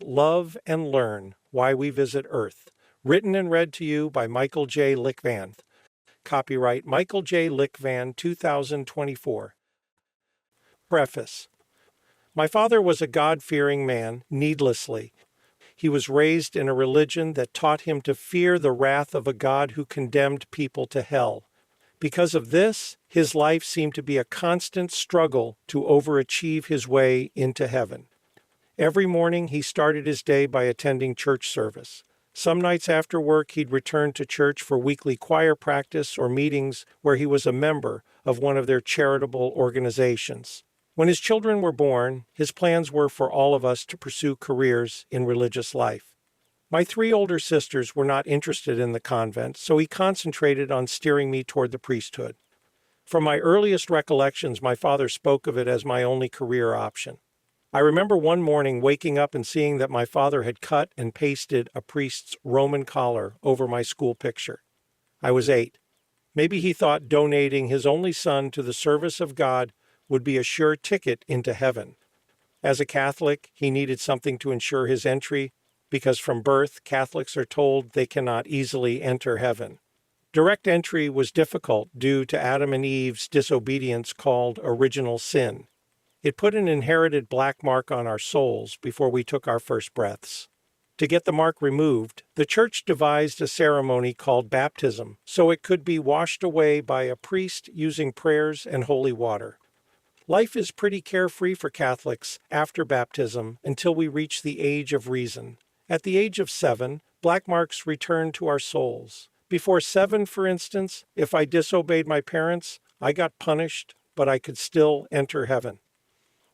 Love and Learn: Why We Visit Earth. Written and read to you by Michael J Likvan. Copyright Michael J Likvan 2024. Preface. My father was a God-fearing man, needlessly. He was raised in a religion that taught him to fear the wrath of a God who condemned people to hell. Because of this, his life seemed to be a constant struggle to overachieve his way into heaven. Every morning he started his day by attending church service. Some nights after work he'd return to church for weekly choir practice or meetings where he was a member of one of their charitable organizations. When his children were born, his plans were for all of us to pursue careers in religious life. My 3 older sisters were not interested in the convent, so he concentrated on steering me toward the priesthood. From my earliest recollections, my father spoke of it as my only career option. I remember one morning waking up and seeing that my father had cut and pasted a priest's Roman collar over my school picture. I was 8. Maybe he thought donating his only son to the service of God would be a sure ticket into heaven. As a Catholic, he needed something to ensure his entry, because from birth, Catholics are told they cannot easily enter heaven. Direct entry was difficult due to Adam and Eve's disobedience called original sin. It put an inherited black mark on our souls before we took our first breaths. To get the mark removed, the Church devised a ceremony called baptism, so it could be washed away by a priest using prayers and holy water. Life is pretty carefree for Catholics after baptism until we reach the age of reason. At the age of 7, black marks return to our souls. Before 7, for instance, if I disobeyed my parents, I got punished, but I could still enter heaven.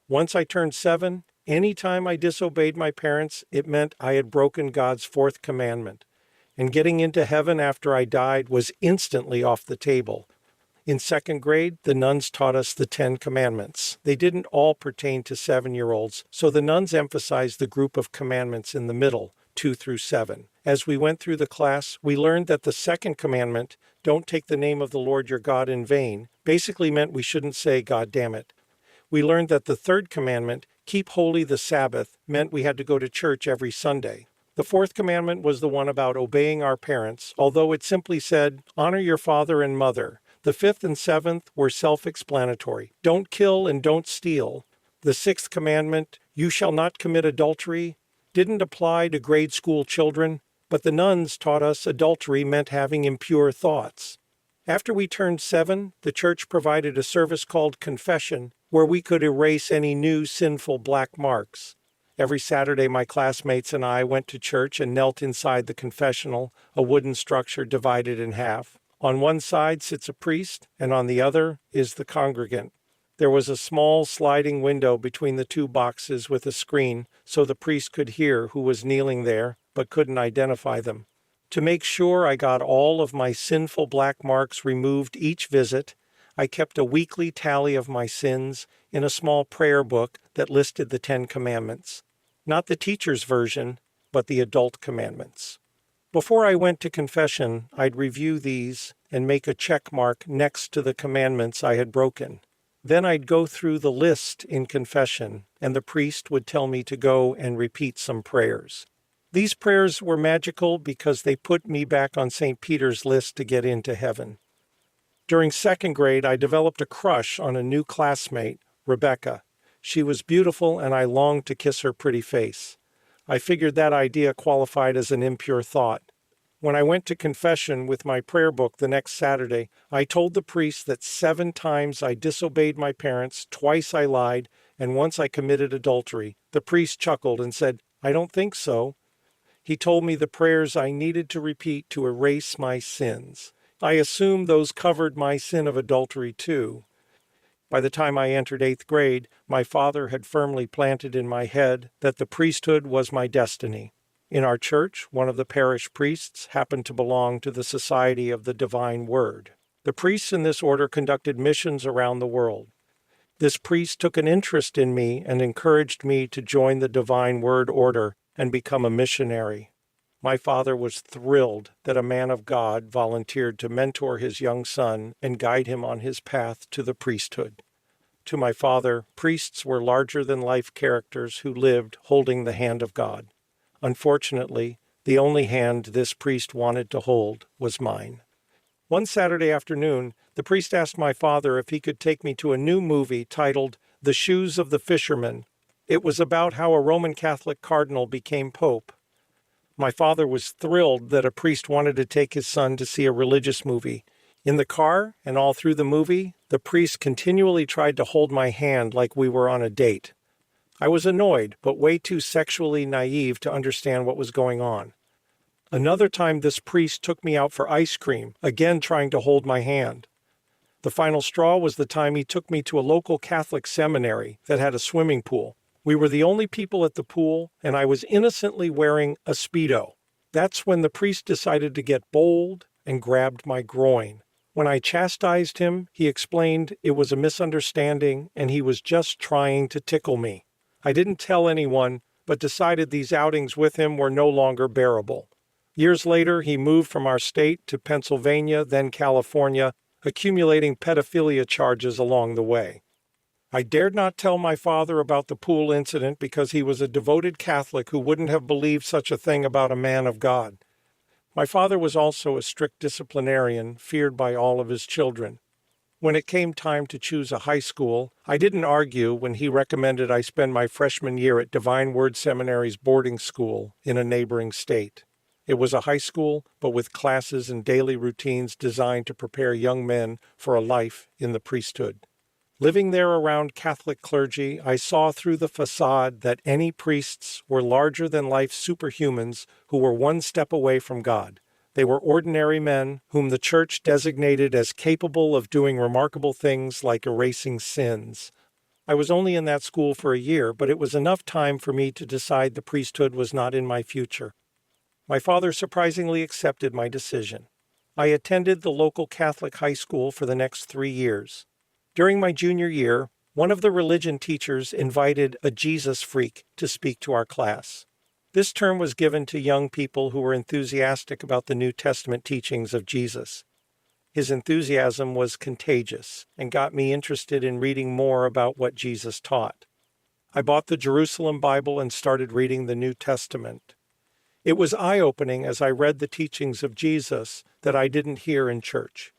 Once I turned 7, any time I disobeyed my parents, it meant I had broken God's 4th commandment. And getting into heaven after I died was instantly off the table. In 2nd grade, the nuns taught us the 10 commandments. They didn't all pertain to 7-year-olds, so the nuns emphasized the group of commandments in the middle, 2 through 7. As we went through the class, we learned that the 2nd commandment, don't take the name of the Lord your God in vain, basically meant we shouldn't say God damn it. We learned that the 3rd commandment, keep holy the Sabbath, meant we had to go to church every Sunday. The 4th commandment was the one about obeying our parents, although it simply said, honor your father and mother. The 5th and 7th were self-explanatory. Don't kill and don't steal. The 6th commandment, you shall not commit adultery, didn't apply to grade school children, but the nuns taught us adultery meant having impure thoughts. After we turned 7, the church provided a service called confession, where we could erase any new sinful black marks. Every Saturday, my classmates and I went to church and knelt inside the confessional, a wooden structure divided in half. On one side sits a priest, and on the other is the congregant. There was a small sliding window between the 2 boxes with a screen, so the priest could hear who was kneeling there, but couldn't identify them. To make sure I got all of my sinful black marks removed each visit, I kept a weekly tally of my sins in a small prayer book that listed the 10 commandments. Not the teacher's version, but the adult commandments. Before I went to confession, I'd review these and make a check mark next to the commandments I had broken. Then I'd go through the list in confession, and the priest would tell me to go and repeat some prayers. These prayers were magical because they put me back on St. Peter's list to get into heaven. During 2nd grade, I developed a crush on a new classmate, Rebecca. She was beautiful, and I longed to kiss her pretty face. I figured that idea qualified as an impure thought. When I went to confession with my prayer book the next Saturday, I told the priest that 7 times I disobeyed my parents, twice I lied, and once I committed adultery. The priest chuckled and said, I don't think so. He told me the prayers I needed to repeat to erase my sins. I assumed those covered my sin of adultery too. By the time I entered 8th grade, my father had firmly planted in my head that the priesthood was my destiny. In our church, one of the parish priests happened to belong to the Society of the Divine Word. The priests in this order conducted missions around the world. This priest took an interest in me and encouraged me to join the Divine Word order and become a missionary. My father was thrilled that a man of God volunteered to mentor his young son and guide him on his path to the priesthood. To my father, priests were larger-than-life characters who lived holding the hand of God. Unfortunately, the only hand this priest wanted to hold was mine. One Saturday afternoon, the priest asked my father if he could take me to a new movie titled The Shoes of the Fisherman. It was about how a Roman Catholic cardinal became pope. My father was thrilled that a priest wanted to take his son to see a religious movie. In the car and all through the movie, the priest continually tried to hold my hand like we were on a date. I was annoyed, but way too sexually naive to understand what was going on. Another time this priest took me out for ice cream, again trying to hold my hand. The final straw was the time he took me to a local Catholic seminary that had a swimming pool. We were the only people at the pool, and I was innocently wearing a Speedo. That's when the priest decided to get bold and grabbed my groin. When I chastised him, he explained it was a misunderstanding and he was just trying to tickle me. I didn't tell anyone, but decided these outings with him were no longer bearable. Years later, he moved from our state to Pennsylvania, then California, accumulating pedophilia charges along the way. I dared not tell my father about the pool incident because he was a devoted Catholic who wouldn't have believed such a thing about a man of God. My father was also a strict disciplinarian, feared by all of his children. When it came time to choose a high school, I didn't argue when he recommended I spend my freshman year at Divine Word Seminary's boarding school in a neighboring state. It was a high school, but with classes and daily routines designed to prepare young men for a life in the priesthood. Living there around Catholic clergy, I saw through the facade that any priests were larger-than-life superhumans who were one step away from God. They were ordinary men whom the Church designated as capable of doing remarkable things like erasing sins. I was only in that school for a year, but it was enough time for me to decide the priesthood was not in my future. My father surprisingly accepted my decision. I attended the local Catholic high school for the next 3 years. During my junior year, one of the religion teachers invited a Jesus freak to speak to our class. This term was given to young people who were enthusiastic about the New Testament teachings of Jesus. His enthusiasm was contagious and got me interested in reading more about what Jesus taught. I bought the Jerusalem Bible and started reading the New Testament. It was eye-opening as I read the teachings of Jesus that I didn't hear in church.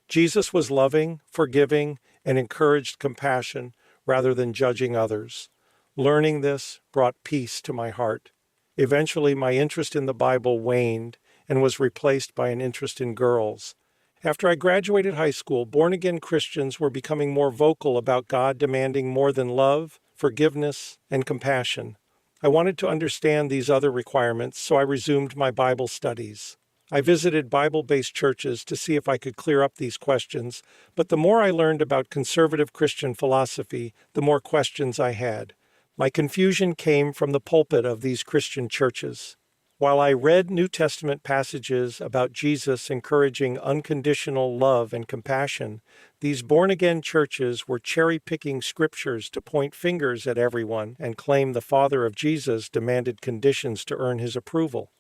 Jesus was loving, forgiving, and encouraged compassion rather than judging others. Learning this brought peace to my heart. Eventually, my interest in the Bible waned and was replaced by an interest in girls. After I graduated high school, born-again Christians were becoming more vocal about God demanding more than love, forgiveness, and compassion. I wanted to understand these other requirements, so I resumed my Bible studies. I visited Bible-based churches to see if I could clear up these questions, but the more I learned about conservative Christian philosophy, the more questions I had. My confusion came from the pulpit of these Christian churches. While I read New Testament passages about Jesus encouraging unconditional love and compassion, these born-again churches were cherry-picking scriptures to point fingers at everyone and claim the Father of Jesus demanded conditions to earn his approval.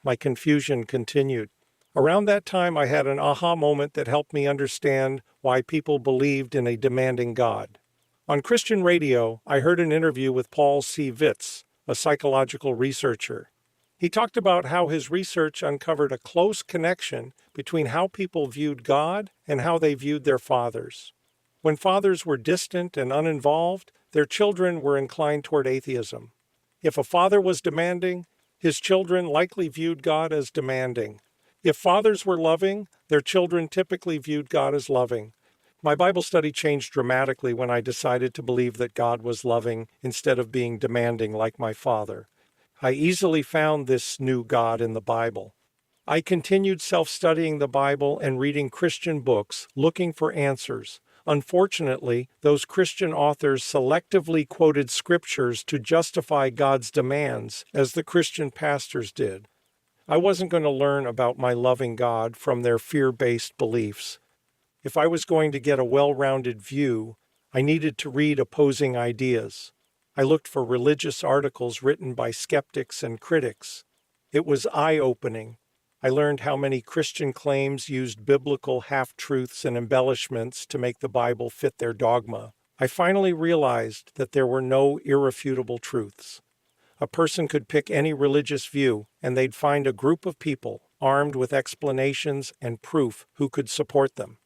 My confusion continued. Around that time, I had an aha moment that helped me understand why people believed in a demanding God. On Christian radio, I heard an interview with Paul C. Vitz, a psychological researcher. He talked about how his research uncovered a close connection between how people viewed God and how they viewed their fathers. When fathers were distant and uninvolved, their children were inclined toward atheism. If a father was demanding, his children likely viewed God as demanding. If fathers were loving, their children typically viewed God as loving. My Bible study changed dramatically when I decided to believe that God was loving instead of being demanding like my father. I easily found this new God in the Bible. I continued self-studying the Bible and reading Christian books, looking for answers. Unfortunately, those Christian authors selectively quoted scriptures to justify God's demands, as the Christian pastors did. I wasn't going to learn about my loving God from their fear-based beliefs. If I was going to get a well-rounded view, I needed to read opposing ideas. I looked for religious articles written by skeptics and critics. It was eye-opening. I learned how many Christian claims used biblical half-truths and embellishments to make the Bible fit their dogma. I finally realized that there were no irrefutable truths. A person could pick any religious view, and they'd find a group of people armed with explanations and proof who could support them.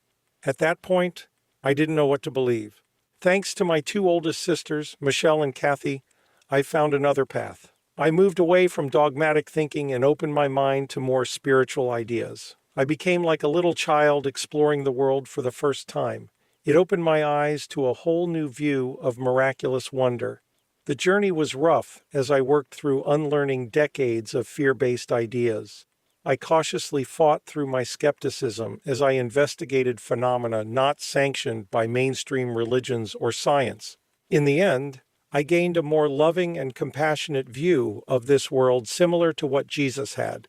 At that point, I didn't know what to believe. Thanks to my two oldest sisters, Michelle and Kathy, I found another path. I moved away from dogmatic thinking and opened my mind to more spiritual ideas. I became like a little child exploring the world for the first time. It opened my eyes to a whole new view of miraculous wonder. The journey was rough as I worked through unlearning decades of fear-based ideas. I cautiously fought through my skepticism as I investigated phenomena not sanctioned by mainstream religions or science. In the end, I gained a more loving and compassionate view of this world similar to what Jesus had.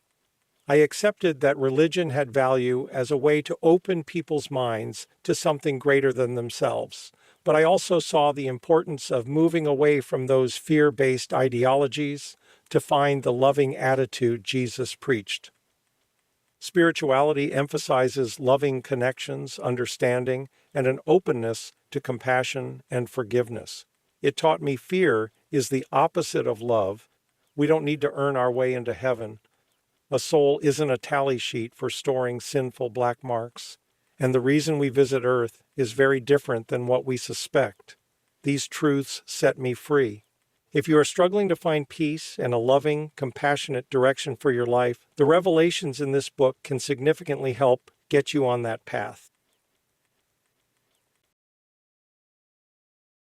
I accepted that religion had value as a way to open people's minds to something greater than themselves, but I also saw the importance of moving away from those fear-based ideologies to find the loving attitude Jesus preached. Spirituality emphasizes loving connections, understanding, and an openness to compassion and forgiveness. It taught me fear is the opposite of love. We don't need to earn our way into heaven. A soul isn't a tally sheet for storing sinful black marks. And the reason we visit Earth is very different than what we suspect. These truths set me free. If you are struggling to find peace and a loving, compassionate direction for your life, the revelations in this book can significantly help get you on that path.